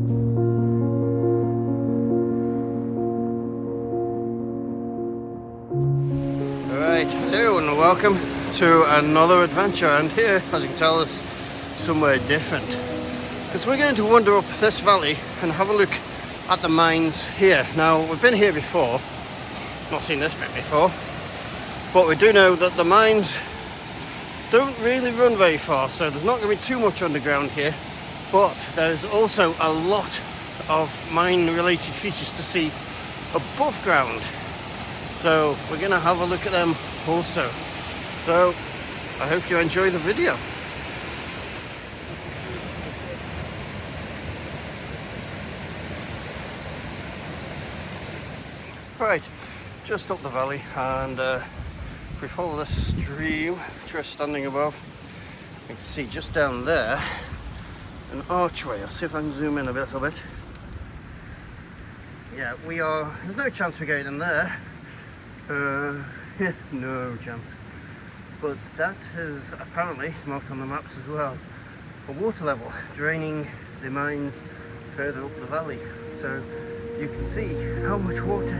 Alright, hello and welcome to another adventure, and here, as you can tell, is somewhere different because we're going to wander up this valley and have a look at the mines here. Now, we've been here before, not seen this bit before, but we do know that the mines don't really run very far, so there's not going to be too much underground here, but there's also a lot of mine related features to see above ground. So we're going to have a look at them also. So I hope you enjoy the video. Right, just up the valley, and if we follow the stream which we're standing above, you can see just down there an archway. I'll see if I can zoom in a little bit. Yeah, there's no chance we're getting in there. No chance. But that is apparently marked on the maps as well, a water level draining the mines further up the valley. So you can see how much water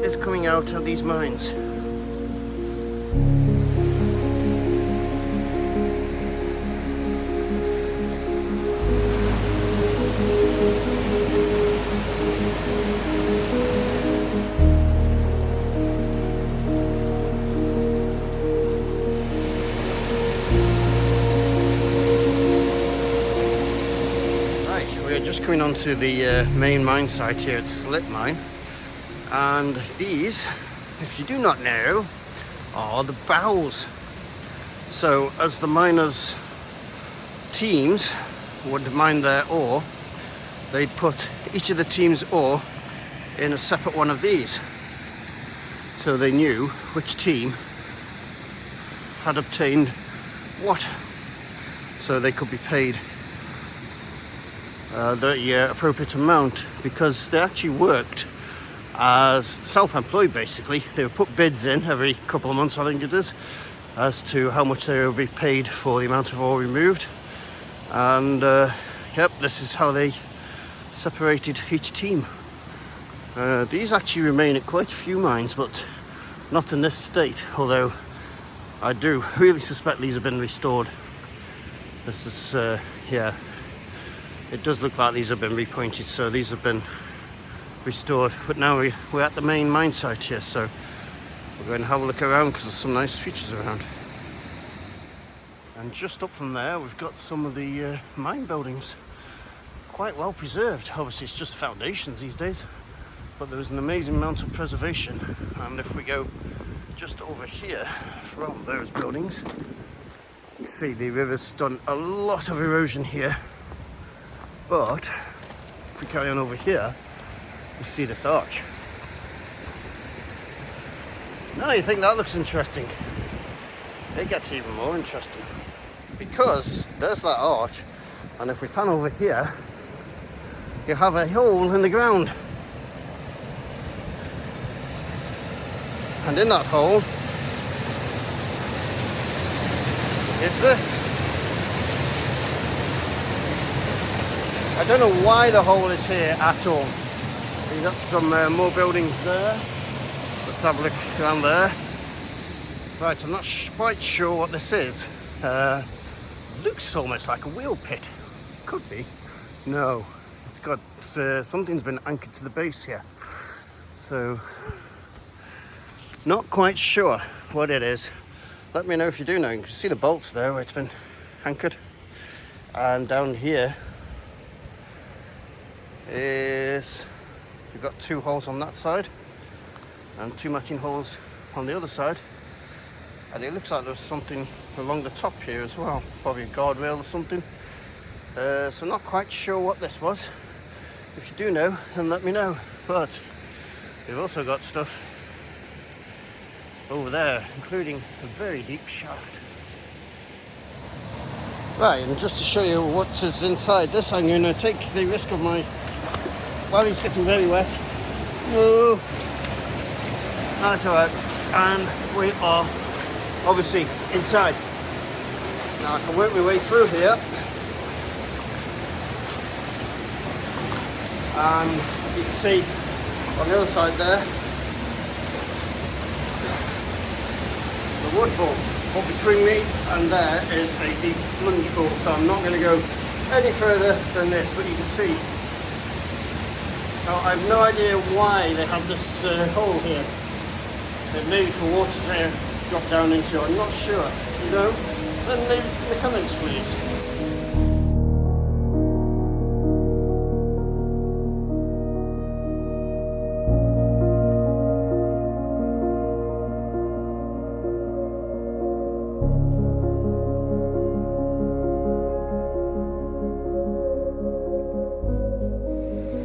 is coming out of these mines. Just coming onto the main mine site here at Slit mine, and these, if you do not know, are the bows. So as the miners' teams would mine their ore, they'd put each of the team's ore in a separate one of these, so they knew which team had obtained what, so they could be paid the appropriate amount, because they actually worked as self-employed basically. They would put bids in every couple of months, I think it is, as to how much they would be paid for the amount of ore removed, and yep, this is how they separated each team. These actually remain at quite a few mines, but not in this state, although I do really suspect these have been restored. This is yeah, it does look like these have been repointed, so these have been restored. But now we're at the main mine site here, so we're going to have a look around because there's some nice features around. And just up from there, we've got some of the mine buildings, quite well preserved. Obviously, it's just foundations these days, but there is an amazing amount of preservation. And if we go just over here from those buildings, you see the river's done a lot of erosion here. But if we carry on over here, you see this arch. Now you think that looks interesting. It gets even more interesting, because there's that arch, and if we pan over here, you have a hole in the ground. And in that hole is this. I don't know why the hole is here at all. We've got some more buildings there. Let's have a look around there. Right, I'm not quite sure what this is. Looks almost like a wheel pit. Could be. No, it's got something's been anchored to the base here. So, not quite sure what it is. Let me know if you do know. You can see the bolts there where it's been anchored. And down here is, you've got two holes on that side and two matching holes on the other side, and it looks like there's something along the top here as well, probably a guardrail or something. So not quite sure what this was. If you do know, then let me know. But we've also got stuff over there, including a very deep shaft. Right, and just to show you what is inside this, I'm going to take the risk of my, well, it's getting very wet. Whoa. That's alright. And we are obviously inside. Now I can work my way through here. And you can see on the other side there, the waterfall. But between me and there is a deep plunge pool, so I'm not going to go any further than this, but you can see. Now, I have no idea why they have this hole here. It maybe for water to drop down into, I'm not sure. You know, then leave in the comments, please.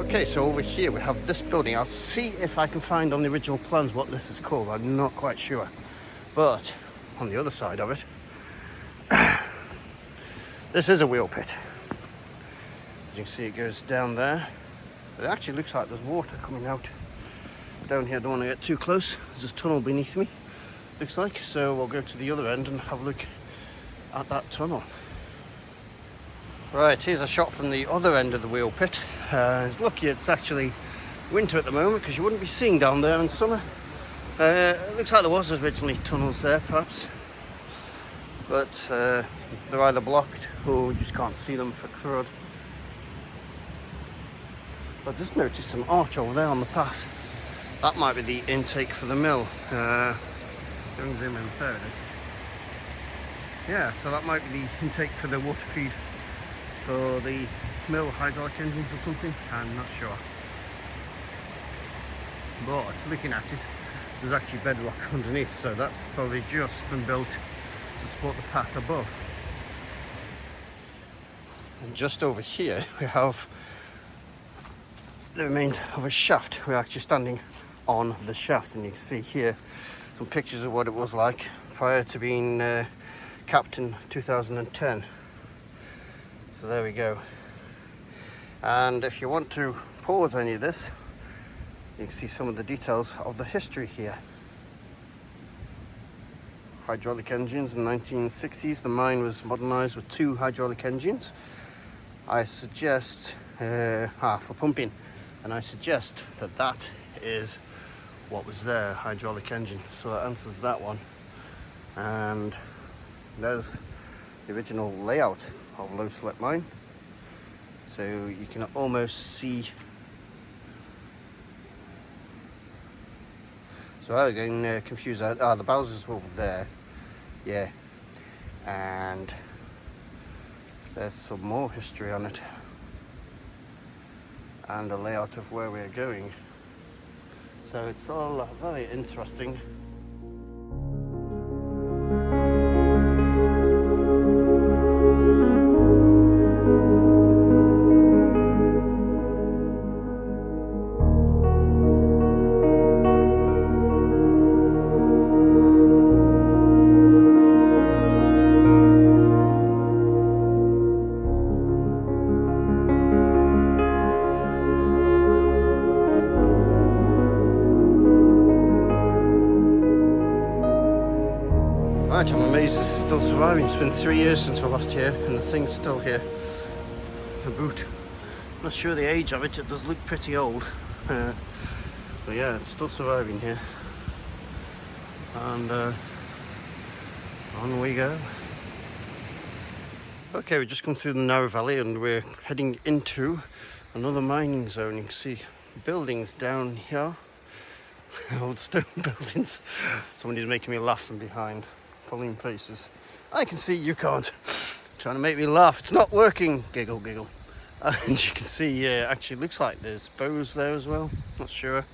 Okay, so over here we have this building. I'll see if I can find on the original plans what this is called. I'm not quite sure. But on the other side of it, this is a wheel pit. As you can see, it goes down there. It actually looks like there's water coming out down here. I don't want to get too close. There's a tunnel beneath me, looks like. So we'll go to the other end and have a look at that tunnel. Right, here's a shot from the other end of the wheel pit. It's lucky it's actually winter at the moment, because you wouldn't be seeing down there in summer. It looks like there was originally tunnels there, perhaps. But they're either blocked or we just can't see them for crud. I just noticed an arch over there on the path. That might be the intake for the mill. Don't zoom in, there it is. Yeah, so that might be the intake for the water feed for the mill hydraulic engines or something. I'm not sure. But looking at it, there's actually bedrock underneath, so that's probably just been built to support the path above. And just over here we have the remains of a shaft. We're actually standing on the shaft, and you can see here some pictures of what it was like prior to being capped in 2010. So there we go. And if you want to pause any of this, you can see some of the details of the history here. Hydraulic engines in the 1960s. The mine was modernized with 2 hydraulic engines. I suggest, for pumping, and I suggest that that is what was there, hydraulic engine. So that answers that one. And there's the original layout of Low Slit mine. So you can almost see. So I was getting confused. The Bowsers were over there. Yeah. And there's some more history on it. And the layout of where we're going. So it's all very interesting. Right, I'm amazed it's still surviving. It's been 3 years since we last here, and the thing's still here. The boot. I'm not sure the age of it. It does look pretty old, but yeah, it's still surviving here. And on we go. Okay, we've just come through the narrow valley, and we're heading into another mining zone. You can see buildings down here. Old stone buildings. Somebody's making me laugh from behind. Pulling faces. I can see, you can't. Trying to make me laugh. It's not working. Giggle, giggle. And you can see, actually looks like there's bows there as well. Not sure.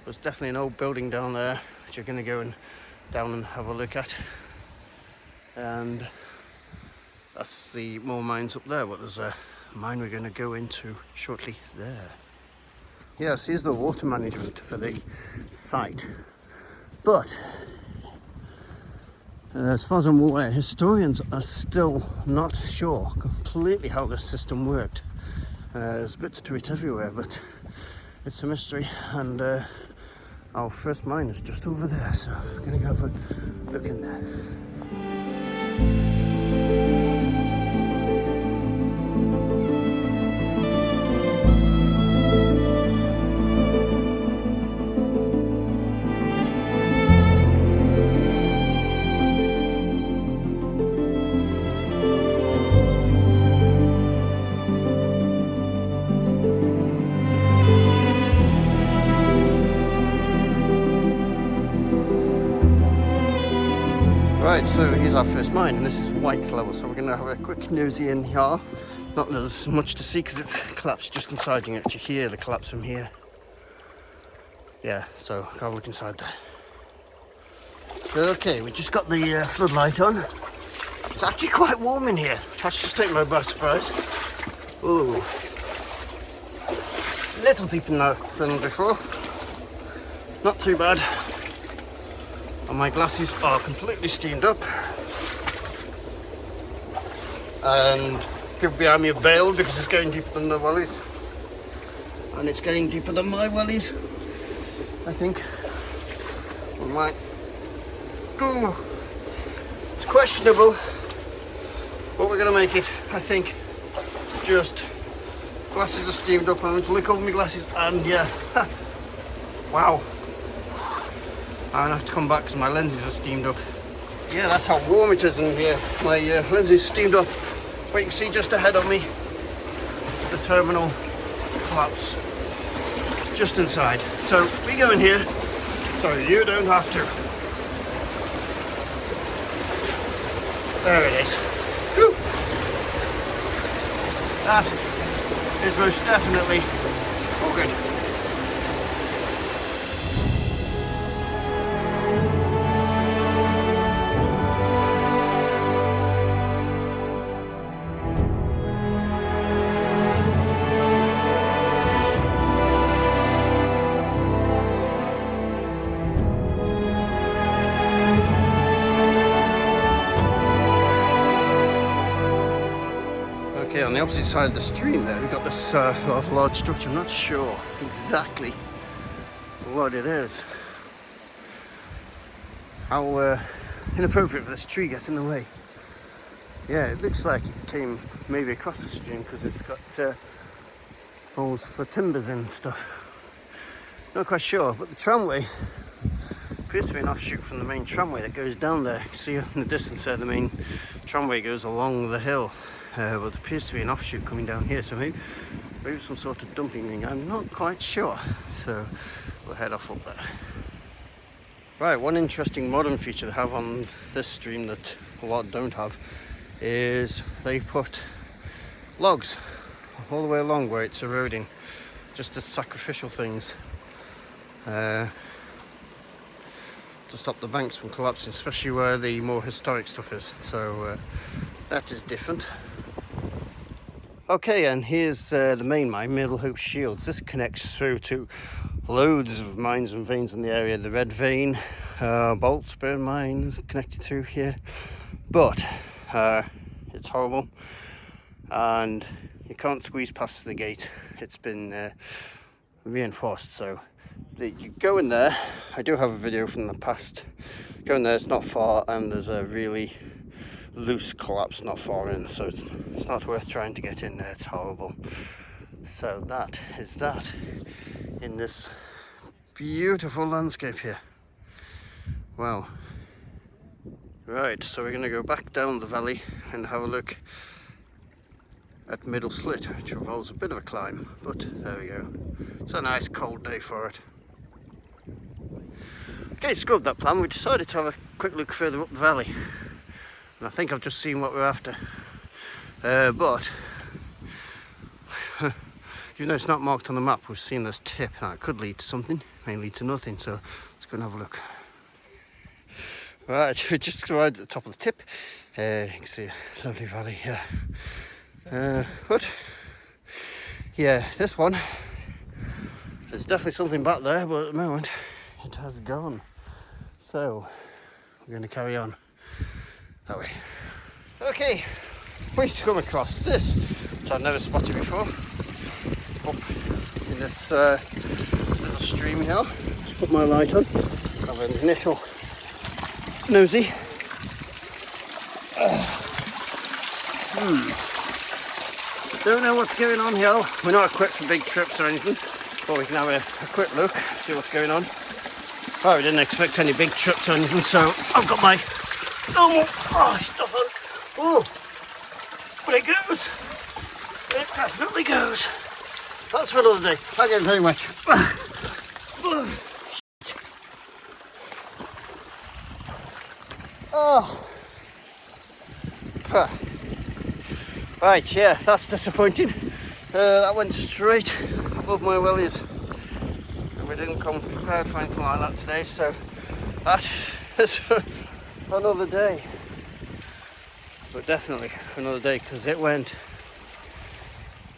There's definitely an old building down there, which you're going to go down and have a look at. And that's the more mines up there. But there's a mine we're going to go into shortly there. Yes, here's the water management for the site. But as far as I'm aware, historians are still not sure completely how this system worked. There's bits to it everywhere, but it's a mystery. And our first mine is just over there, so I'm going to go have a look in there. Right, so here's our first mine, and this is White's level, so we're going to have a quick nosy in here. Not that there's much to see because it's collapsed just inside. You can actually hear the collapse from here. Yeah, so I'll have a look inside there. Okay, we just got the floodlight on. It's actually quite warm in here. That's just taken me by surprise. Ooh. A little deeper now than before. Not too bad. And my glasses are completely steamed up. And people behind me have bailed because it's going deeper than the wellies. And it's getting deeper than my wellies, I think. We might. Ooh. It's questionable, but we're going to make it, I think. Just glasses are steamed up. I'm going to look over my glasses and yeah. Wow. I'm going to have to come back because my lenses are steamed up. Yeah, that's how warm it is in here. My lenses steamed up. But you can see just ahead of me the terminal collapse just inside. So we go in here so you don't have to. There it is. Whew. That is most definitely all good. Okay, on the opposite side of the stream there, we've got this large structure. I'm not sure exactly what it is. How inappropriate for this tree gets in the way. Yeah, it looks like it came maybe across the stream because it's got holes for timbers and stuff. Not quite sure, but the tramway appears to be an offshoot from the main tramway that goes down there. You can see in the distance there, the main tramway goes along the hill. But it appears to be an offshoot coming down here, so maybe some sort of dumping thing. I'm not quite sure, so we'll head off up there. Right, one interesting modern feature they have on this stream that a lot don't have is they put logs all the way along where it's eroding, just as sacrificial things to stop the banks from collapsing, especially where the more historic stuff is. So that is different. Okay, and here's the main mine, Middlehope Shields. This connects through to loads of mines and veins in the area. The Red Vein, Boltsburn mines connected through here. But it's horrible and you can't squeeze past the gate. It's been reinforced, so you go in there. I do have a video from the past. Go in there, it's not far, and there's a really loose collapse not far in, so it's not worth trying to get in there. It's horrible. So that is that in this beautiful landscape here. Wow. Right, so we're going to go back down the valley and have a look at Middle Slit, which involves a bit of a climb, but there we go. It's a nice cold day for it. Okay, scrub that plan. We decided to have a quick look further up the valley. And I think I've just seen what we're after. But even though it's not marked on the map, we've seen this tip. Now it could lead to something, may lead to nothing, so let's go and have a look. Right, we just arrived at the top of the tip. You can see a lovely valley here. But yeah, this one, there's definitely something back there, but at the moment it has gone. So we're going to carry on that way. Okay, we've come across this, which I've never spotted before, up in this little stream here. Just put my light on, have an initial nosy. Don't know what's going on here. We're not equipped for big trips or anything, but we can have a quick look, see what's going on. Oh, we didn't expect any big trips or anything, so I've got my normal stuff on. Oh, but it goes. It definitely goes. That's for another day. Thank you very much. Oh. Right, yeah, that's disappointing. That went straight above my wellies. And we didn't come prepared for anything like that today, so that is for another day. But definitely for another day, because it went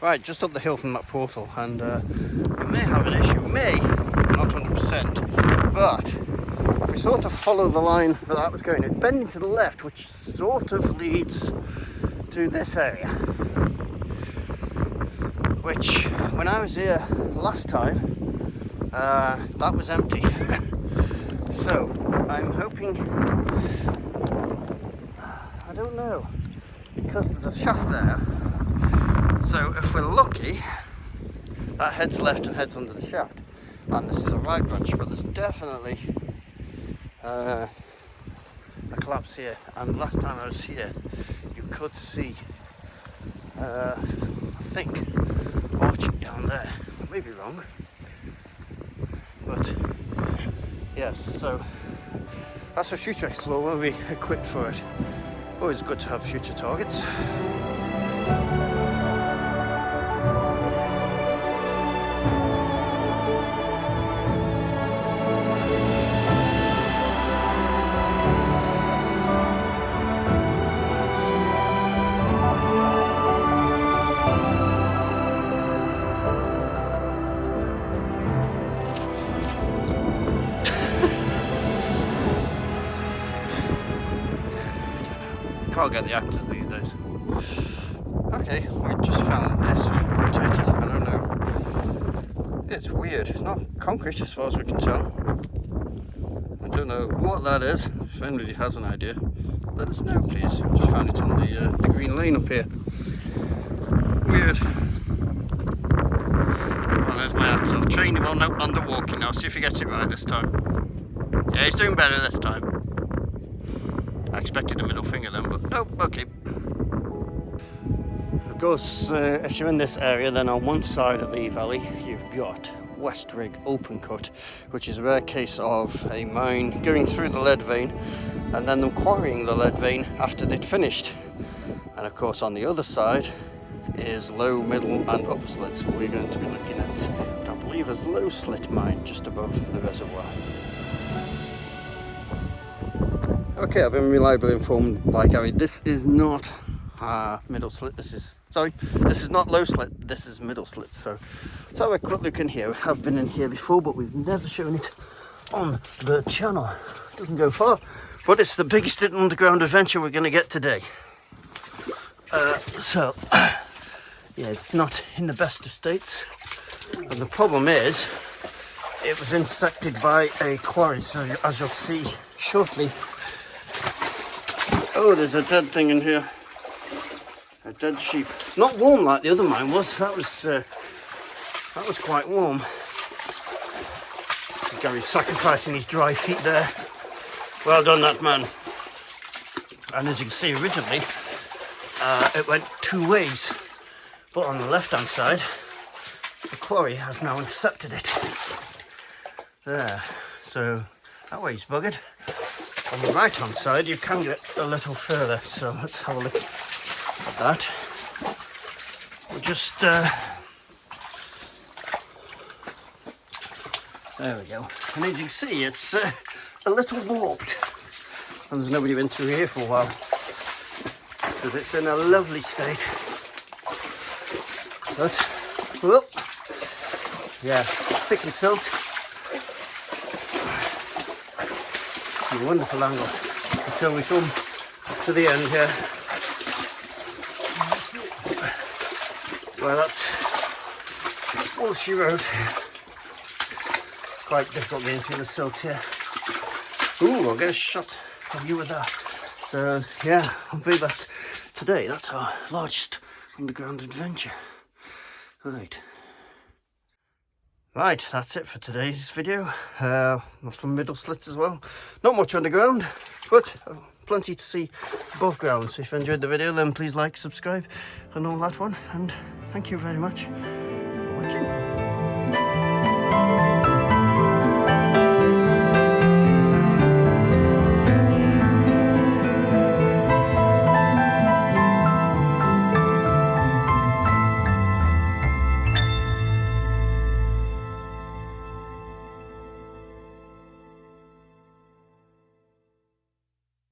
right just up the hill from that portal, and we may have an issue, not 100%, but if we sort of follow the line that was going, it's bending to the left, which sort of leads to this area, which when I was here last time, that was empty. So I'm hoping, I don't know, because there's a shaft there, so if we're lucky, that heads left and heads under the shaft, and this is a right branch, but there's definitely a collapse here. And last time I was here, you could see, I think, arching down there. I may be wrong, but yes, so that's for future explore when we're equipped for it. Always good to have future targets. Can't get the actors these days. Okay, we just found this rotated. I don't know. It's weird. It's not concrete as far as we can tell. I don't know what that is. If anybody has an idea, let us know, please. Just found it on the green lane up here. Weird. Well, there's my actor. I've trained him on the walking now. See if he gets it right this time. Yeah, he's doing better this time. I expected a middle finger then, but nope, okay. Of course, if you're in this area, then on one side of the valley, you've got West Rig Open Cut, which is a rare case of a mine going through the lead vein and then them quarrying the lead vein after they'd finished. And of course, on the other side is low, middle and upper Slit. So we're going to be looking at what I believe is low Slit mine just above the reservoir. Okay, I've been reliably informed by Gary. This is not middle Slit. This is not low Slit. This is middle Slit. So let's have a quick look in here. We have been in here before, but we've never shown it on the channel. It doesn't go far, but it's the biggest underground adventure we're going to get today. So yeah, it's not in the best of states, and the problem is it was intersected by a quarry. So as you'll see shortly. Oh, there's a dead thing in here. A dead sheep. Not warm like the other mine was. That was quite warm. Gary's sacrificing his dry feet there. Well done, that man. And as you can see, originally it went two ways, but on the left-hand side, the quarry has now intercepted it. There. So that way's buggered. On the right hand side you can get a little further, so let's have a look at that. We'll just there we go, and as you can see it's a little warped, and there's nobody been through here for a while because it's in a lovely state. But whoop, yeah, thick and silt. A wonderful angle until we come to the end here. Well, that's all she wrote. Quite difficult getting through the silt here. Ooh, I'll get a shot of you with that. So yeah, I believe that's today. That's our largest underground adventure. Right, that's it for today's video. From Middle Slit as well. Not much underground, but plenty to see above ground. So if you enjoyed the video, then please like, subscribe and all that one. And thank you very much.